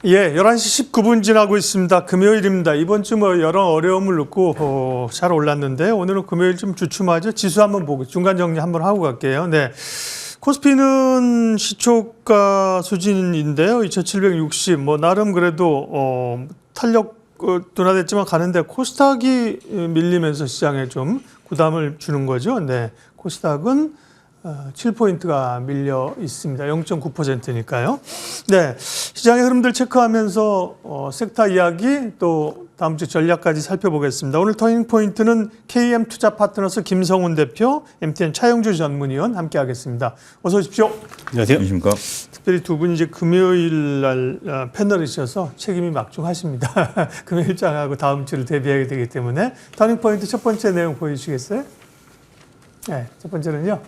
예, 11시 19분 지나고 있습니다. 금요일입니다. 이번 주 뭐 여러 어려움을 놓고 잘 올랐는데 오늘은 금요일 좀 주춤하죠. 지수 한번 보고 중간 정리 한번 하고 갈게요. 네. 코스피는 시초가 수준인데요. 2,760. 뭐 나름 그래도 탄력 둔화됐지만 가는데 코스닥이 밀리면서 시장에 좀 부담을 주는 거죠. 네. 코스닥은 7포인트가 밀려 있습니다. 0.9%니까요. 네, 시장의 흐름들 체크하면서 섹터 이야기 또 다음 주 전략까지 살펴보겠습니다. 오늘 터닝포인트는 KM투자파트너스 김성훈 대표, MTN 차영주 전문위원 함께하겠습니다. 어서 오십시오. 안녕하세요. 안녕하십니까. 특별히 두 분이 이제 금요일 날 패널이셔서 책임이 막중하십니다. 금요일장하고 다음 주를 대비하게 되기 때문에 터닝포인트 첫 번째 내용 보여주시겠어요? 네, 첫 번째는요.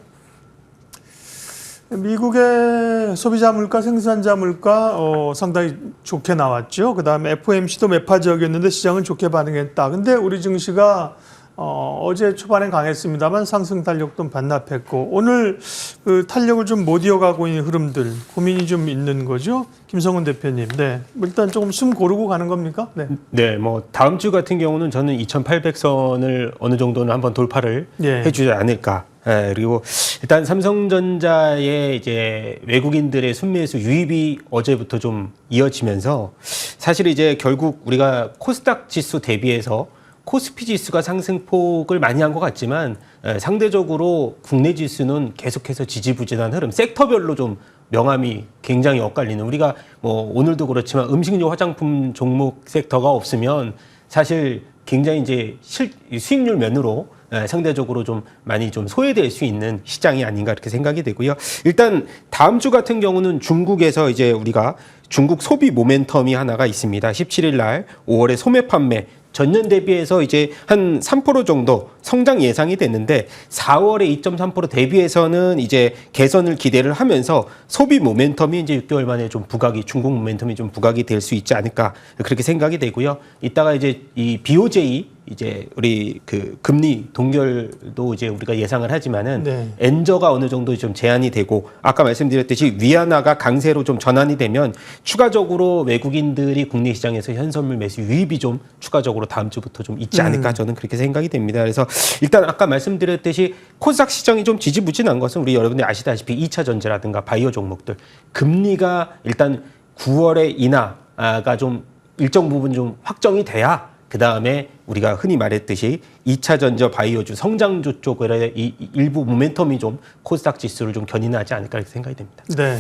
미국의 소비자 물가, 생산자 물가 상당히 좋게 나왔죠. 그다음에 FOMC도 매파적이었는데 시장은 좋게 반응했다. 근데 우리 증시가 어제 초반엔 강했습니다만 상승 탄력도 반납했고 오늘 그 탄력을 좀 못 이어가고 있는 흐름들 고민이 좀 있는 거죠. 김성훈 대표님. 네. 일단 조금 숨 고르고 가는 겁니까? 네. 네, 뭐 다음 주 같은 경우는 저는 2,800선을 어느 정도는 한번 돌파를 해주지 않을까. 네, 그리고 일단 삼성전자의 이제 외국인들의 순매수 유입이 어제부터 좀 이어지면서 사실 이제 결국 우리가 코스닥 지수 대비해서 코스피 지수가 상승폭을 많이 한 것 같지만 상대적으로 국내 지수는 계속해서 지지부진한 흐름, 섹터별로 좀 명암이 굉장히 엇갈리는, 우리가 뭐 오늘도 그렇지만 음식료 화장품 종목 섹터가 없으면 사실 굉장히 이제 수익률 면으로 상대적으로 좀 많이 좀 소외될 수 있는 시장이 아닌가 이렇게 생각이 되고요. 일단 다음 주 같은 경우는 중국에서 이제 우리가 중국 소비 모멘텀이 하나가 있습니다. 17일 날 5월에 소매 판매 전년 대비해서 이제 한 3% 정도 성장 예상이 됐는데 4월에 2.3% 대비해서는 이제 개선을 기대를 하면서 소비 모멘텀이 이제 6개월 만에 좀 부각이, 중국 모멘텀이 좀 부각이 될 수 있지 않을까 그렇게 생각이 되고요. 이따가 이제 이 BOJ 이제 우리 그 금리 동결도 이제 우리가 예상을 하지만은 엔저가 어느 정도 좀 제한이 되고 아까 말씀드렸듯이 위안화가 강세로 좀 전환이 되면 추가적으로 외국인들이 국내 시장에서 현선물 매수 유입이 좀 추가적으로 다음 주부터 좀 있지 않을까 저는 그렇게 생각이 됩니다. 그래서 일단 아까 말씀드렸듯이 코스닥 시장이 좀 지지부진한 것은 우리 여러분들이 아시다시피 2차 전지라든가 바이오 종목들 금리가 일단 9월에 인하가 좀 일정 부분 좀 확정이 돼야 그 다음에 우리가 흔히 말했듯이 2차 전지 바이오주 성장주 쪽의 이 일부 모멘텀이 좀 코스닥 지수를 좀 견인하지 않을까 이렇게 생각이 됩니다. 네.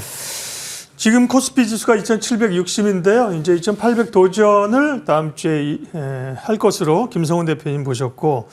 지금 코스피 지수가 2,760인데요. 이제 2,800 도전을 다음 주에 할 것으로 김성훈 대표님 보셨고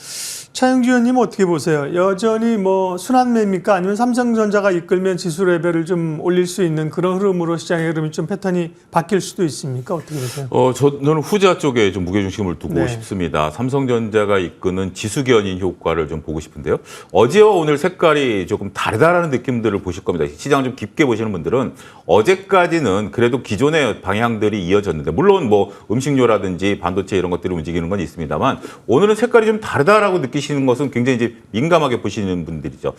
차영주 의원님 어떻게 보세요? 여전히 뭐 순환매입니까? 아니면 삼성전자가 이끌면 지수 레벨을 좀 올릴 수 있는 그런 흐름으로 시장의 흐름이 좀 패턴이 바뀔 수도 있습니까? 어떻게 보세요? 저는 후자 쪽에 좀 무게중심을 두고 싶습니다. 삼성전자가 이끄는 지수 견인 효과를 좀 보고 싶은데요. 어제와 오늘 색깔이 조금 다르다라는 느낌들을 보실 겁니다. 시장을 좀 깊게 보시는 분들은 어제까지는 그래도 기존의 방향들이 이어졌는데 물론 뭐 음식료라든지 반도체 이런 것들이 움직이는 건 있습니다만 오늘은 색깔이 좀 다르다라고 느끼시는 것은 굉장히 이제 민감하게 보시는 분들이죠.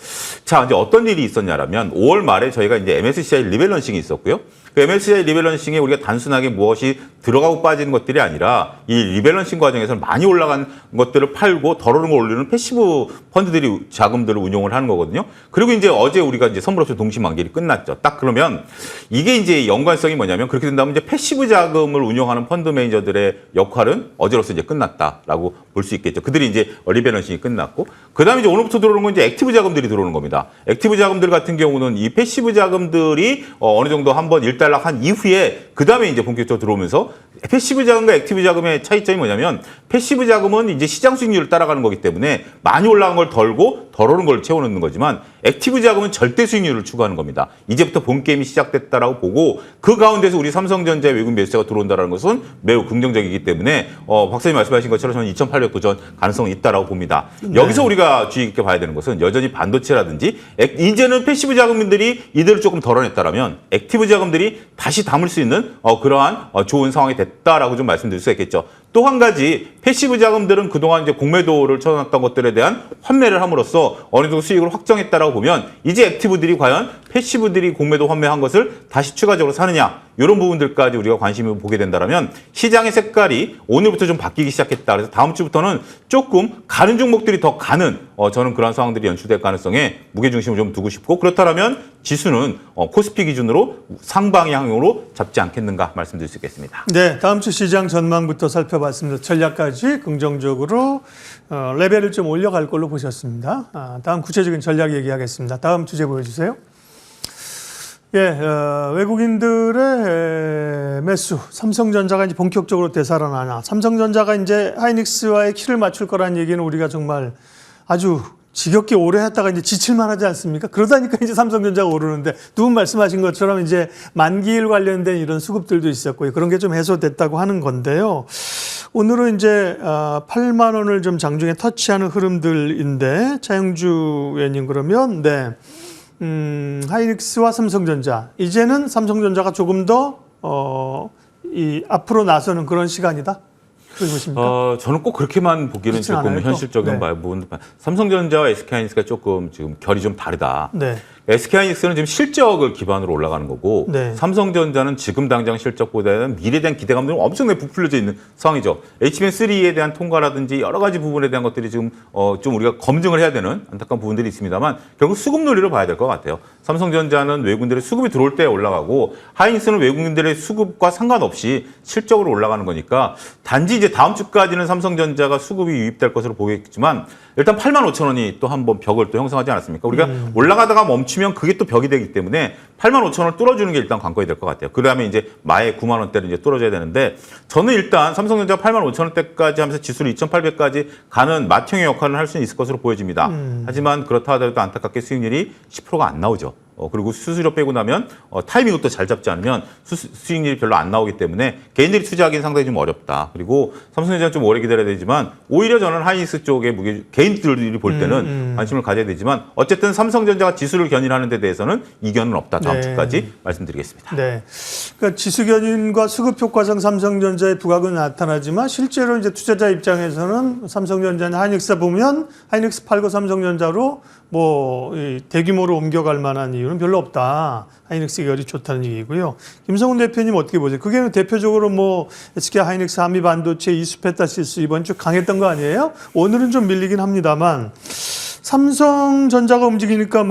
자, 이제 어떤 일이 있었냐라면 5월 말에 저희가 이제 MSCI 리밸런싱이 있었고요. 그 MSCI 리밸런싱에 우리가 단순하게 무엇이 들어가고 빠지는 것들이 아니라 이 리밸런싱 과정에서 많이 올라간 것들을 팔고 덜 오른 걸 올리는 패시브 펀드들이 자금들을 운용을 하는 거거든요. 그리고 이제 어제 우리가 이제 선물옵션 동시만기일이 끝났죠. 딱 그러면 이게 이제 연관성이 뭐냐면 그렇게 된다면 이제 패시브 자금을 운용하는 펀드 매니저들의 역할은 어제로서 이제 끝났다라고 볼 수 있겠죠. 그들이 이제 리밸런싱이 끝났고 그다음에 이제 오늘부터 들어오는 건 이제 액티브 자금들이 들어오는 겁니다. 액티브 자금들 같은 경우는 이 패시브 자금들이 어느 정도 한번 일단락한 이후에 그다음에 이제 본격적으로 들어오면서 패시브 자금과 액티브 자금의 차이점이 뭐냐면 패시브 자금은 이제 시장 수익률을 따라가는 거기 때문에 많이 올라간 걸 덜고 덜 오른 걸 채워넣는 거지만 액티브 자금은 절대 수익률을 추구하는 겁니다. 이제부터 본 게임이 시작됐다라고 보고 그 가운데서 우리 삼성전자의 외국인 매수세가 들어온다는 것은 매우 긍정적이기 때문에 박사님 말씀하신 것처럼 저는 2,800 도전 가능성이 있다라고 봅니다. 여기서 우리가 주의 깊게 봐야 되는 것은 여전히 반도체라든지 이제는 패시브 자금들이 이들을 조금 덜어냈다라면 액티브 자금들이 다시 담을 수 있는 그러한 좋은 상황이 됐다라고 좀 말씀드릴 수 있겠죠. 또 한 가지 패시브 자금들은 그동안 이제 공매도를 쳐놨던 것들에 대한 환매를 함으로써 어느 정도 수익을 확정했다라고 보면 이제 액티브들이 과연 패시브들이 공매도 환매한 것을 다시 추가적으로 사느냐 이런 부분들까지 우리가 관심을 보게 된다면 시장의 색깔이 오늘부터 좀 바뀌기 시작했다. 그래서 다음 주부터는 조금 가는 종목들이 더 가는 저는 그런 상황들이 연출될 가능성에 무게중심을 좀 두고 싶고 그렇다면 지수는 코스피 기준으로 상방향으로 잡지 않겠는가 말씀드릴 수 있겠습니다. 네, 다음 주 시장 전망부터 살펴봤습니다. 전략까지 긍정적으로 레벨을 좀 올려갈 걸로 보셨습니다. 다음 구체적인 전략 얘기하겠습니다. 다음 주제 보여주세요. 예, 외국인들의 매수, 삼성전자가 이제 본격적으로 되살아나나. 삼성전자가 이제 하이닉스와의 키를 맞출 거라는 얘기는 우리가 정말 아주 지겹게 오래 했다가 이제 지칠만 하지 않습니까? 그러다니까 이제 삼성전자가 오르는데 두 분 말씀하신 것처럼 이제 만기일 관련된 이런 수급들도 있었고 그런 게 좀 해소됐다고 하는 건데요. 오늘은 이제 8만 원을 좀 장중에 터치하는 흐름들인데 차영주 의원님 그러면 네. 하이닉스와 삼성전자. 이제는 삼성전자가 조금 더, 앞으로 나서는 그런 시간이다? 그렇게 보십니까? 저는 꼭 그렇게만 보기는 조금 않아요, 현실적인 네. 부분. 삼성전자와 SK하이닉스가 조금 지금 결이 좀 다르다. 네. SK하이닉스는 지금 실적을 기반으로 올라가는 거고 네. 삼성전자는 지금 당장 실적보다는 미래에 대한 기대감들이 엄청나게 부풀려져 있는 상황이죠. HBM3에 대한 통과라든지 여러 가지 부분에 대한 것들이 지금 좀 우리가 검증을 해야 되는 안타까운 부분들이 있습니다만 결국 수급 논리를 봐야 될 것 같아요. 삼성전자는 외국인들의 수급이 들어올 때 올라가고 하이닉스는 외국인들의 수급과 상관없이 실적으로 올라가는 거니까 단지 이제 다음 주까지는 삼성전자가 수급이 유입될 것으로 보겠지만 일단 85,000원이 또 한번 벽을 또 형성하지 않았습니까? 우리가 올라가다가 멈추면 그게 또 벽이 되기 때문에 85,000원을 뚫어주는 게 일단 관건이 될 것 같아요. 그 다음에 이제 마의 9만 원대를 이제 뚫어줘야 되는데 저는 일단 삼성전자가 85,000원대까지 하면서 지수를 2,800까지 가는 맏형의 역할을 할 수 있을 것으로 보여집니다. 하지만 그렇다 하더라도 안타깝게 수익률이 10%가 안 나오죠. 그리고 수수료 빼고 나면 타이밍을 또 잘 잡지 않으면 수익률이 별로 안 나오기 때문에 개인들이 투자하기는 상당히 좀 어렵다. 그리고 삼성전자는 좀 오래 기다려야 되지만 오히려 저는 하이닉스 쪽에 개인들이 볼 때는 관심을 가져야 되지만 어쨌든 삼성전자가 지수를 견인하는 데 대해서는 이견은 없다. 다음 주까지 말씀드리겠습니다. 네. 그러니까 지수 견인과 수급 효과상 삼성전자의 부각은 나타나지만 실제로 이제 투자자 입장에서는 삼성전자는 하이닉스 보면 하이닉스 팔고 삼성전자로 이 대규모로 옮겨갈 만한 이유는 별로 없다. 하이닉스 결이 좋다는 얘기고요. 김성훈 대표님 어떻게 보세요? 그게 대표적으로 SK 하이닉스 한미 반도체 이수페타시스 이번 주 강했던 거 아니에요? 오늘은 좀 밀리긴 합니다만 삼성전자가 움직이니까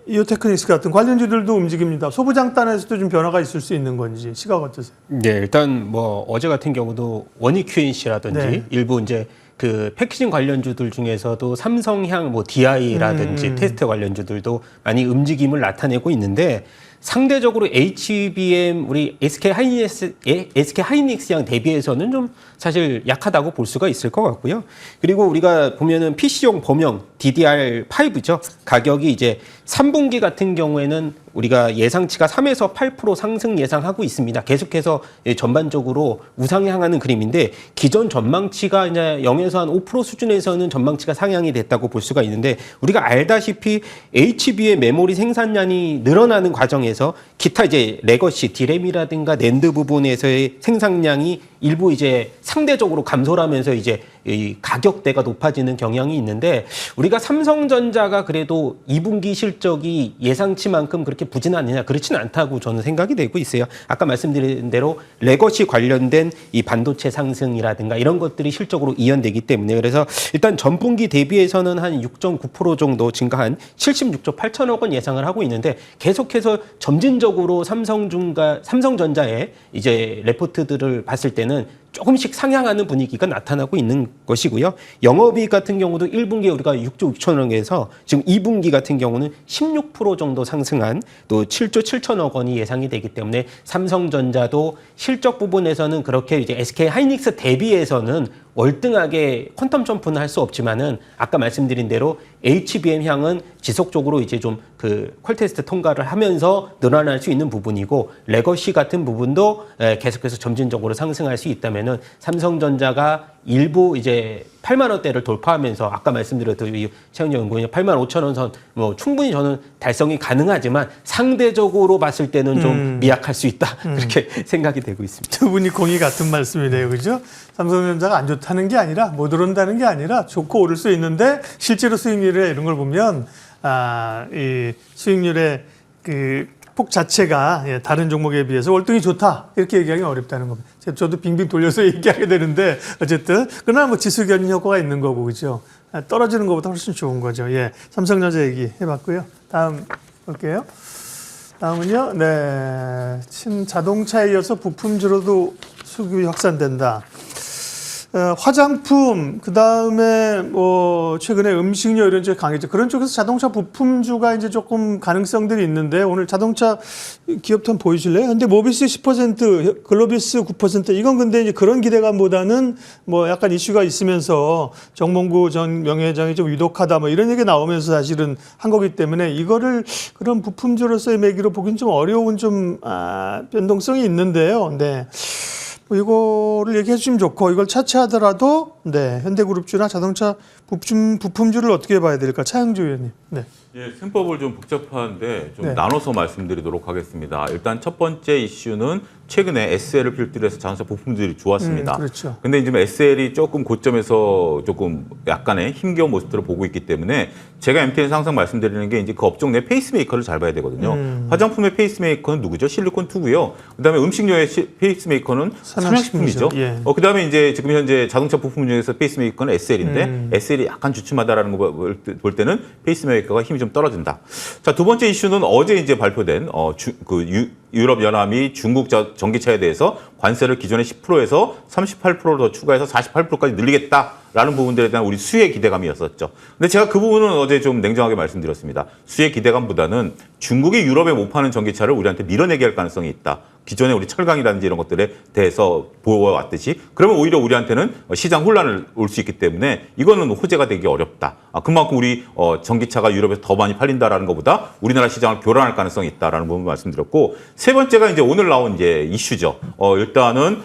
이오테크닉스 같은 관련주들도 움직입니다. 소부장단에서도 좀 변화가 있을 수 있는 건지 시각 어떠세요? 네, 일단 어제 같은 경우도 원익 QNC라든지 네. 일부 이제 그 패키징 관련주들 중에서도 삼성향 DI라든지 테스트 관련주들도 많이 움직임을 나타내고 있는데 상대적으로 HBM 우리 SK 하이닉스양 대비해서는 좀 사실 약하다고 볼 수가 있을 것 같고요. 그리고 우리가 보면은 PC용 범용 DDR5죠. 가격이 이제 3분기 같은 경우에는 우리가 예상치가 3에서 8% 상승 예상하고 있습니다. 계속해서 전반적으로 우상향하는 그림인데 기존 전망치가 이제 0에서 한 5% 수준에서는 전망치가 상향이 됐다고 볼 수가 있는데 우리가 알다시피 HB의 메모리 생산량이 늘어나는 과정에서 기타 이제 레거시 디램이라든가 낸드 부분에서의 생산량이 일부 이제 상대적으로 감소를 하면서 이제 이 가격대가 높아지는 경향이 있는데 우리가 삼성전자가 그래도 2분기 실적이 예상치만큼 그렇게 부진하느냐 그렇지는 않다고 저는 생각이 되고 있어요. 아까 말씀드린 대로 레거시 관련된 이 반도체 상승이라든가 이런 것들이 실적으로 이연되기 때문에 그래서 일단 전분기 대비해서는 한 6.9% 정도 증가한 76조 8천억 원 예상을 하고 있는데 계속해서 점진적으로 삼성전자의 이제 레포트들을 봤을 때는 조금씩 상향하는 분위기가 나타나고 있는 것이고요. 영업이익 같은 경우도 1분기에 우리가 6조 6천억에서 지금 2분기 같은 경우는 16% 정도 상승한 또 7조 7천억 원이 예상이 되기 때문에 삼성전자도 실적 부분에서는 그렇게 이제 SK 하이닉스 대비해서는 월등하게 퀀텀 점프는 할 수 없지만은 아까 말씀드린 대로 HBM 향은 지속적으로 이제 좀 그 퀄테스트 통과를 하면서 늘어날 수 있는 부분이고 레거시 같은 부분도 계속해서 점진적으로 상승할 수 있다면은 삼성전자가 일부 이제 8만 원대를 돌파하면서 아까 말씀드렸던 이 최영정 연구원이 8만 5천 원 선 충분히 저는 달성이 가능하지만 상대적으로 봤을 때는 좀 미약할 수 있다 그렇게 생각이 되고 있습니다. 두 분이 공이 같은 말씀이네요, 그죠? 삼성전자가 안 좋다는 게 아니라 못 오른다는 게 아니라 좋고 오를 수 있는데 실제로 수익률에 이런 걸 보면 이 수익률의 그 폭 자체가 다른 종목에 비해서 월등히 좋다 이렇게 얘기하기 어렵다는 겁니다. 저도 빙빙 돌려서 얘기하게 되는데 어쨌든 그러나 뭐 지수 견인 효과가 있는 거고 그죠. 떨어지는 것보다 훨씬 좋은 거죠. 예, 삼성전자 얘기 해봤고요. 다음 볼게요. 다음은요. 네, 자동차에 이어서 부품주로도 수급이 확산된다. 화장품, 그 다음에 뭐 최근에 음식료 이런 쪽에 강했죠. 그런 쪽에서 자동차 부품주가 이제 조금 가능성들이 있는데 오늘 자동차 기업도 한번 보여줄래요? 근데 모비스 10%, 글로비스 9%, 이건 근데 이제 그런 기대감보다는 뭐 약간 이슈가 있으면서 정몽구 전 명예회장이 좀 위독하다 뭐 이런 얘기 나오면서 사실은 한 거기 때문에 이거를 그런 부품주로서의 매기로 보기는 좀 어려운 좀 변동성이 있는데요. 네. 뭐 이거를 얘기해 주시면 좋고 이걸 차치하더라도 네, 현대그룹주나 자동차 부품주를 어떻게 봐야 될까? 차영주 의원님. 네. 예, 셈법을 좀 복잡한데 좀 네. 나눠서 말씀드리도록 하겠습니다. 일단 첫 번째 이슈는 최근에 SL을 필두로 해서 자동차 부품들이 좋았습니다. 그렇죠. 근데 이제 SL이 조금 고점에서 조금 약간의 힘겨운 모습들을 보고 있기 때문에 제가 MTN에서 항상 말씀드리는 게 이제 그 업종 내 페이스메이커를 잘 봐야 되거든요. 화장품의 페이스메이커는 누구죠? 실리콘2고요. 그다음에 음식료의 페이스메이커는 삼양식품이죠. 예. 그다음에 이제 지금 현재 자동차 부품 중에서 페이스메이커는 SL인데 SL이 약간 주춤하다라는 거 볼 때는 페이스메이커가 힘이 좀 떨어진다. 자, 두 번째 이슈는 어제 이제 발표된 유럽 연합이 중국 전기차에 대해서 관세를 기존의 10%에서 38%로 더 추가해서 48%까지 늘리겠다라는 부분들에 대한 우리 수혜 기대감이었었죠. 근데 제가 그 부분은 어제 좀 냉정하게 말씀드렸습니다. 수혜 기대감보다는 중국이 유럽에 못 파는 전기차를 우리한테 밀어내게 할 가능성이 있다. 기존에 우리 철강이라든지 이런 것들에 대해서 보여왔듯이 그러면 오히려 우리한테는 시장 혼란을 올 수 있기 때문에 이거는 호재가 되기 어렵다. 그만큼 우리 전기차가 유럽에서 더 많이 팔린다라는 것보다 우리나라 시장을 교란할 가능성이 있다라는 부분 말씀드렸고 세 번째가 이제 오늘 나온 이제 이슈죠. 일단은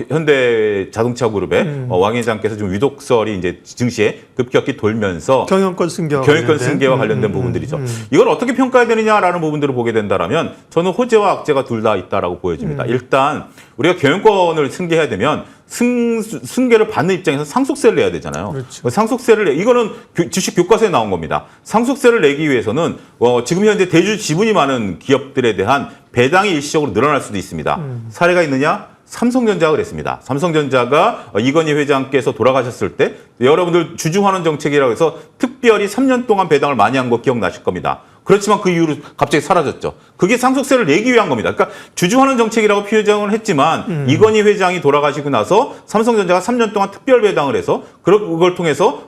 현대 자동차 그룹의 왕 회장께서 좀 위독설이 이제 증시에 급격히 돌면서 경영권 승계와 관련된 부분들이죠. 이걸 어떻게 평가해야 되느냐라는 부분들을 보게 된다라면 저는 호재와 악재가 둘 다 있다라고 보여집니다. 일단 우리가 경영권을 승계해야 되면 승계를 받는 입장에서 상속세를 내야 되잖아요. 그렇죠. 상속세를 이거는 주식 교과서에 나온 겁니다. 상속세를 내기 위해서는 지금 현재 대주 지분이 많은 기업들에 대한 배당이 일시적으로 늘어날 수도 있습니다. 사례가 있느냐? 삼성전자가 그랬습니다. 삼성전자가 이건희 회장께서 돌아가셨을 때 여러분들 주주환원 정책이라고 해서 특별히 3년 동안 배당을 많이 한 거 기억나실 겁니다. 그렇지만 그 이후로 갑자기 사라졌죠. 그게 상속세를 내기 위한 겁니다. 그러니까 주주환원 정책이라고 표정을 했지만 이건희 회장이 돌아가시고 나서 삼성전자가 3년 동안 특별 배당을 해서 그걸 통해서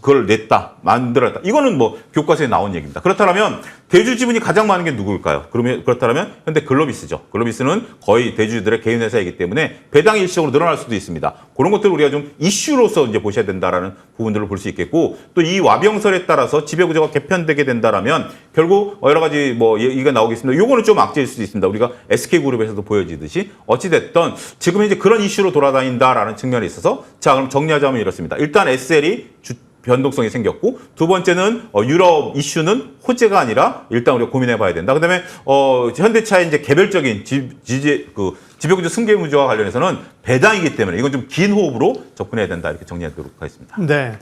그걸 냈다, 만들었다. 이거는 뭐 교과서에 나온 얘기입니다. 그렇다면 대주 지분이 가장 많은 게 누구일까요? 그렇다면 현대 글로비스죠. 글로비스는 거의 대주주들의 개인 회사이기 때문에 배당이 일시적으로 늘어날 수도 있습니다. 그런 것들을 우리가 좀 이슈로서 이제 보셔야 된다라는 부분들을 볼 수 있겠고 또 이 와병설에 따라서 지배구조가 개편되게 된다라면 결국 여러 가지 뭐 얘기가 나오겠습니다. 요거는 좀 악재일 수도 있습니다. 우리가 SK그룹에서도 보여지듯이 어찌됐든 지금 이제 그런 이슈로 돌아다닌다라는 측면에 있어서 자, 그럼 정리하자면 이렇습니다. 일단 SL이 변동성이 생겼고 두 번째는 유럽 이슈는 호재가 아니라 일단 우리가 고민해 봐야 된다. 그다음에 현대차의 이제 개별적인 지배구조 승계 구조와 관련해서는 배당이기 때문에 이건 좀 긴 호흡으로 접근해야 된다. 이렇게 정리하도록 하겠습니다. 네.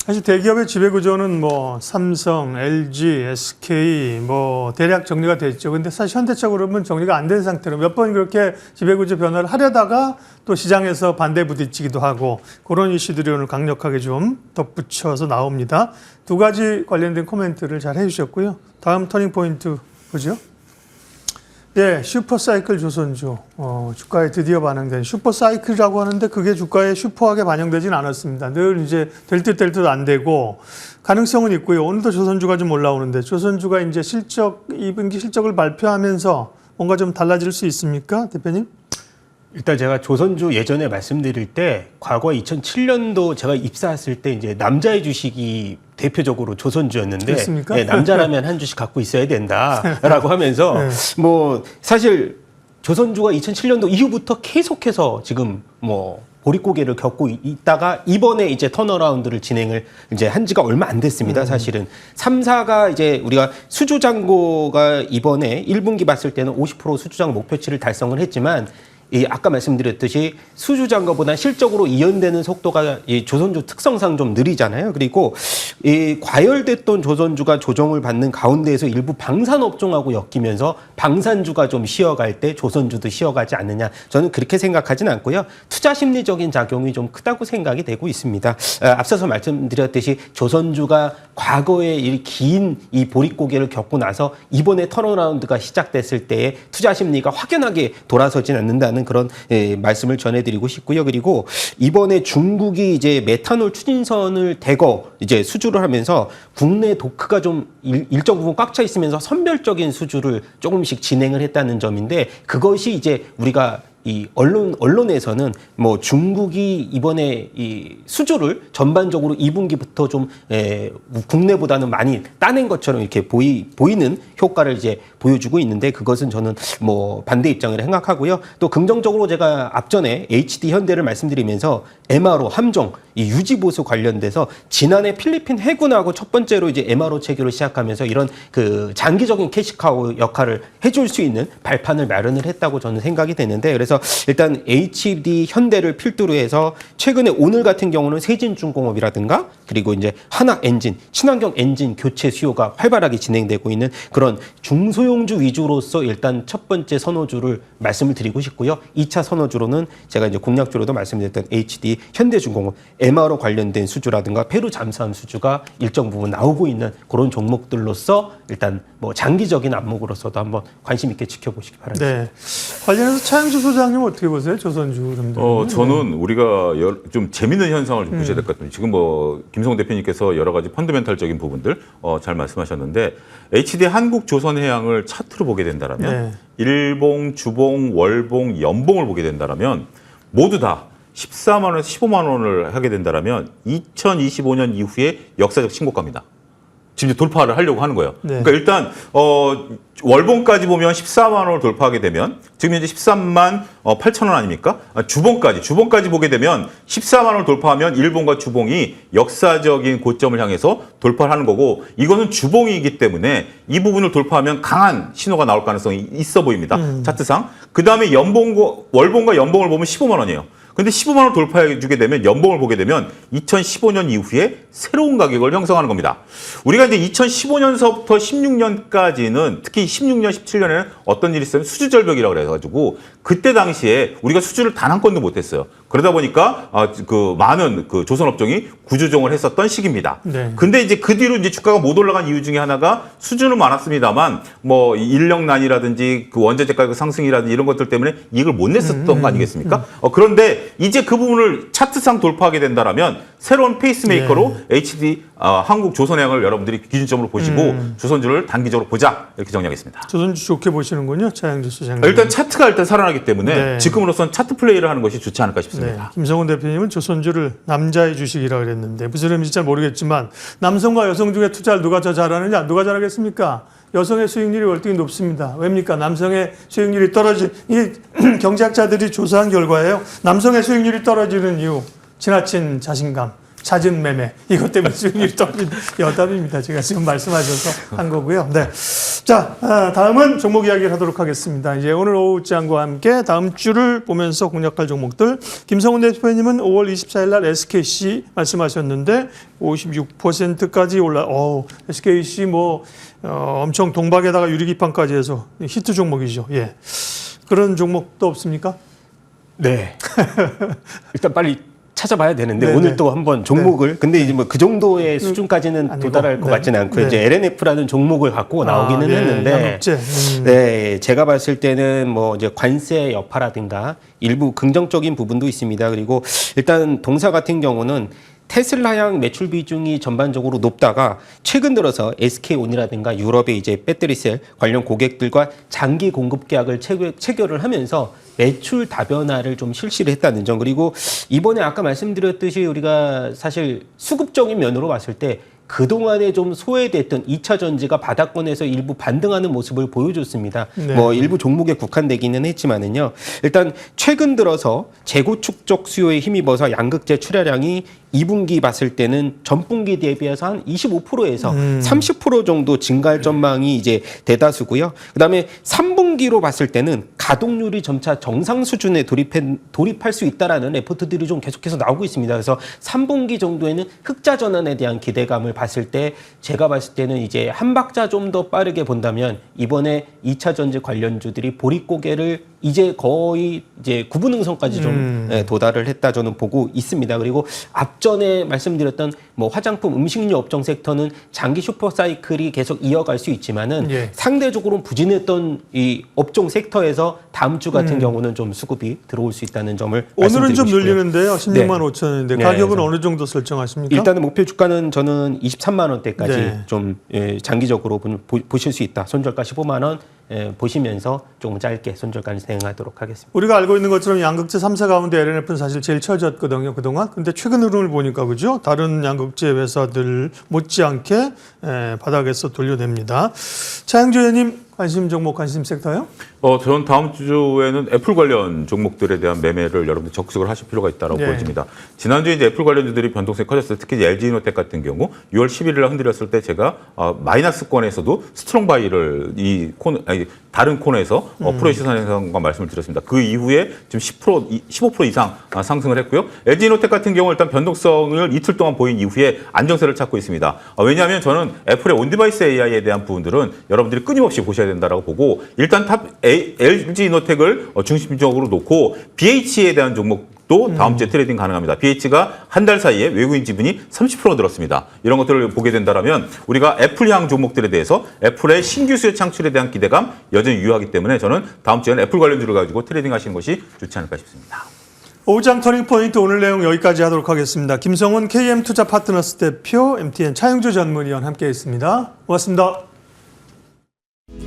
사실 대기업의 지배구조는 뭐 삼성, LG, SK 뭐 대략 정리가 됐죠. 근데 사실 현대차 그룹은 정리가 안 된 상태로 몇 번 그렇게 지배구조 변화를 하려다가 또 시장에서 반대 부딪히기도 하고 그런 이슈들이 오늘 강력하게 좀 덧붙여서 나옵니다. 두 가지 관련된 코멘트를 잘 해주셨고요. 다음 터닝 포인트 보죠. 네, 슈퍼사이클 조선주 주가에 드디어 반영된 슈퍼사이클이라고 하는데 그게 주가에 슈퍼하게 반영되진 않았습니다. 늘 이제 될 듯 될 듯 안 되고 가능성은 있고요. 오늘도 조선주가 좀 올라오는데 조선주가 이제 2분기 실적을 발표하면서 뭔가 좀 달라질 수 있습니까, 대표님? 일단 제가 조선주 예전에 말씀드릴 때 과거 2007년도 제가 입사했을 때 이제 남자의 주식이 대표적으로 조선주였는데 네, 남자라면 한 주식 갖고 있어야 된다라고 하면서 네. 뭐 사실 조선주가 2007년도 이후부터 계속해서 지금 뭐 보릿고개를 겪고 있다가 이번에 이제 턴어라운드를 진행을 이제 한 지가 얼마 안 됐습니다. 사실은 3사가 이제 우리가 수주잔고가 이번에 1분기 봤을 때는 50% 수주잔고 목표치를 달성을 했지만 이 아까 말씀드렸듯이 수주장거보다 실적으로 이연되는 속도가 이 조선주 특성상 좀 느리잖아요. 그리고 이 과열됐던 조선주가 조정을 받는 가운데에서 일부 방산업종하고 엮이면서 방산주가 좀 쉬어갈 때 조선주도 쉬어가지 않느냐. 저는 그렇게 생각하진 않고요. 투자 심리적인 작용이 좀 크다고 생각이 되고 있습니다. 앞서서 말씀드렸듯이 조선주가 과거에 이 긴 이 보릿고개를 겪고 나서 이번에 턴어라운드가 시작됐을 때의 투자 심리가 확연하게 돌아서진 않는다는 그런 말씀을 전해드리고 싶고요. 그리고 이번에 중국이 이제 메탄올 추진선을 대거 이제 수주를 하면서 국내 도크가 좀 일정 부분 꽉 차 있으면서 선별적인 수주를 조금씩 진행을 했다는 점인데 그것이 이제 우리가 이 언론에서는 뭐 중국이 이번에 이 수주를 전반적으로 2분기부터 좀 국내보다는 많이 따낸 것처럼 이렇게 보이는 효과를 이제 보여주고 있는데 그것은 저는 뭐 반대 입장을 생각하고요. 또 긍정적으로 제가 앞전에 HD 현대를 말씀드리면서 MRO 함정 이 유지 보수 관련돼서 지난해 필리핀 해군하고 첫 번째로 이제 MRO 체계를 시작하면서 이런 그 장기적인 캐시카우 역할을 해줄 수 있는 발판을 마련을 했다고 저는 생각이 되는데 그래서 일단 HD 현대를 필두로 해서 최근에 오늘 같은 경우는 세진중공업이라든가 그리고 이제 하나 엔진, 친환경 엔진 교체 수요가 활발하게 진행되고 있는 그런 중소형주 위주로서 일단 첫 번째 선호주를 말씀을 드리고 싶고요. 2차 선호주로는 제가 이제 공략주로도 말씀드렸던 HD 현대중공업 MRO 관련된 수주라든가 페루 잠수함 수주가 일정 부분 나오고 있는 그런 종목들로서 일단 뭐 장기적인 안목으로서도 한번 관심 있게 지켜보시기 바랍니다. 네. 관련해서 차영주 소장님 어떻게 보세요? 조선주 흐름들. 저는 우리가 좀 재밌는 현상을 좀 보셔야 될 것 같아요. 지금 뭐 김성훈 대표님께서 여러 가지 펀더멘탈적인 부분들 잘 말씀하셨는데 HD 한국조선해양을 차트로 보게 된다라면 네. 일봉, 주봉, 월봉, 연봉을 보게 된다라면 모두 다 14만 원에서 15만 원을 하게 된다라면 2025년 이후에 역사적 신고가입니다. 지금 이제 돌파를 하려고 하는 거예요. 네. 그러니까 일단 월봉까지 보면 14만 원을 돌파하게 되면 지금 현재 13만 8천 원 아닙니까? 주봉까지 보게 되면 14만 원을 돌파하면 일봉과 주봉이 역사적인 고점을 향해서 돌파를 하는 거고 이거는 주봉이기 때문에 이 부분을 돌파하면 강한 신호가 나올 가능성이 있어 보입니다. 차트상. 그다음에 월봉과 연봉을 보면 15만 원이에요. 근데 15만 원 돌파해 주게 되면 연봉을 보게 되면 2015년 이후에 새로운 가격을 형성하는 겁니다. 우리가 이제 2015년서부터 16년까지는 특히 16년, 17년에는 어떤 일이 있으면 수주절벽이라고 그래가지고 그때 당시에 우리가 수주를 단 한 건도 못했어요. 그러다 보니까 그 많은 그 조선업종이 구조조정을 했었던 시기입니다. 네. 근데 이제 그 뒤로 이제 주가가 못 올라간 이유 중에 하나가 수주는 많았습니다만 뭐 인력난이라든지 그 원자재 가격 상승이라든지 이런 것들 때문에 이익을 못 냈었던 거 아니겠습니까? 그런데 이제 그 부분을 차트상 돌파하게 된다라면 새로운 페이스메이커로 네. HD 한국조선해양을 여러분들이 기준점으로 보시고 조선주를 단기적으로 보자 이렇게 정리하겠습니다. 조선주 좋게 보시는군요. 차영주 소장님. 일단 차트가 일단 살아나기 때문에 네. 지금으로선 차트 플레이를 하는 것이 좋지 않을까 싶습니다. 네. 김성훈 대표님은 조선주를 남자의 주식이라고 그랬는데 무슨 의미인지 잘 모르겠지만 남성과 여성 중에 투자를 누가 더 잘하느냐? 누가 잘하겠습니까? 여성의 수익률이 월등히 높습니다. 왜입니까? 남성의 수익률이 이 경제학자들이 조사한 결과예요. 남성의 수익률이 떨어지는 이유 지나친 자신감, 잦은 매매 이것 때문에 수익률이 떨어진 여담입니다. 제가 지금 말씀하셔서 한 거고요. 네. 자, 다음은 종목 이야기를 하도록 하겠습니다. 이제 오늘 오후 장과 함께 다음 주를 보면서 공략할 종목들. 김성훈 대표님은 5월 24일 날 SKC 말씀하셨는데 56%까지 SKC 엄청 동박에다가 유리기판까지 해서 히트 종목이죠. 예. 그런 종목도 없습니까? 네. 일단 빨리 찾아봐야 되는데 네네. 오늘 또 한번 종목을 근데 이제 뭐 그 정도의 수준까지는 아니고, 도달할 것 같지는 않고요. 이제 LNF라는 종목을 갖고 나오기는 했는데 양극재. 네, 제가 봤을 때는 뭐 이제 관세 여파라든가 일부 긍정적인 부분도 있습니다. 그리고 일단 동사 같은 경우는 테슬라향 매출 비중이 전반적으로 높다가 최근 들어서 SK온이라든가 유럽의 이제 배터리셀 관련 고객들과 장기 공급 계약을 체결을 하면서 매출 다변화를 좀 실시를 했다는 점. 그리고 이번에 아까 말씀드렸듯이 우리가 사실 수급적인 면으로 봤을 때 그동안에 좀 소외됐던 2차 전지가 바닥권에서 일부 반등하는 모습을 보여줬습니다. 네. 뭐 일부 종목에 국한되기는 했지만은요. 일단 최근 들어서 재고축적 수요에 힘입어서 양극재 출하량이 2분기 봤을 때는 전분기 대비해서 한 25%에서 30% 정도 증가할 전망이 이제 대다수고요. 그다음에 3분기로 봤을 때는 가동률이 점차 정상 수준에 돌입할 수 있다라는 레포트들이 좀 계속해서 나오고 있습니다. 그래서 3분기 정도에는 흑자 전환에 대한 기대감을 봤을 때 제가 봤을 때는 이제 한 박자 좀 더 빠르게 본다면 이번에 2차 전지 관련주들이 보릿고개를 이제 거의 이제 구분응선까지 좀 도달을 했다 저는 보고 있습니다. 그리고 앞전에 말씀드렸던 뭐 화장품, 음식료 업종 섹터는 장기 슈퍼 사이클이 계속 이어갈 수 있지만은 상대적으로 부진했던 이 업종 섹터에서 다음 주 같은 경우는 좀 수급이 들어올 수 있다는 점을 오늘은 좀 말씀드리고 싶고요. 늘리는데요. 16만 5천원인데 가격은 어느 정도 설정하십니까? 일단은 목표 주가는 저는 23만 원대까지 네. 좀 장기적으로 보실 수 있다. 손절가 15만 원 보시면서 조금 짧게 손절가를 진행하도록 하겠습니다. 우리가 알고 있는 것처럼 양극재 3사 가운데 LNF는 사실 제일 처졌거든요, 그동안. 근데 최근 흐름을 보니까 그죠? 다른 양극재 회사들 못지않게 바닥에서 돌려냅니다. 차영주 의원님 관심 종목, 관심 섹터요? 저는 다음 주에는 애플 관련 종목들에 대한 매매를 여러분들 적극적으로 하실 필요가 있다고 보여집니다. 지난주에 이제 애플 관련주들이 변동성이 커졌어요. 특히 LG이노텍 같은 경우 6월 11일 날 흔들렸을 때 제가 마이너스권에서도 스트롱 바이를 다른 코너에서 프로시선 현상과 말씀을 드렸습니다. 그 이후에 지금 15% 이상 상승을 했고요. LG이노텍 같은 경우 일단 변동성을 이틀 동안 보인 이후에 안정세를 찾고 있습니다. 왜냐하면 저는 애플의 온디바이스 AI에 대한 부분들은 여러분들이 끊임없이 보셔야 된다라고 보고 일단 LG이노텍을 중심적으로 놓고 BH에 대한 종목도 다음 주에 트레이딩 가능합니다. BH가 한 달 사이에 외국인 지분이 30% 늘었습니다. 이런 것들을 보게 된다면 우리가 애플향 종목들에 대해서 애플의 신규 수요 창출에 대한 기대감 여전히 유효하기 때문에 저는 다음 주에는 애플 관련주를 가지고 트레이딩 하시는 것이 좋지 않을까 싶습니다. 오장 터닝포인트 오늘 내용 여기까지 하도록 하겠습니다. 김성훈 KM투자파트너스 대표, MTN 차영주 전문위원 함께했습니다. 고맙습니다.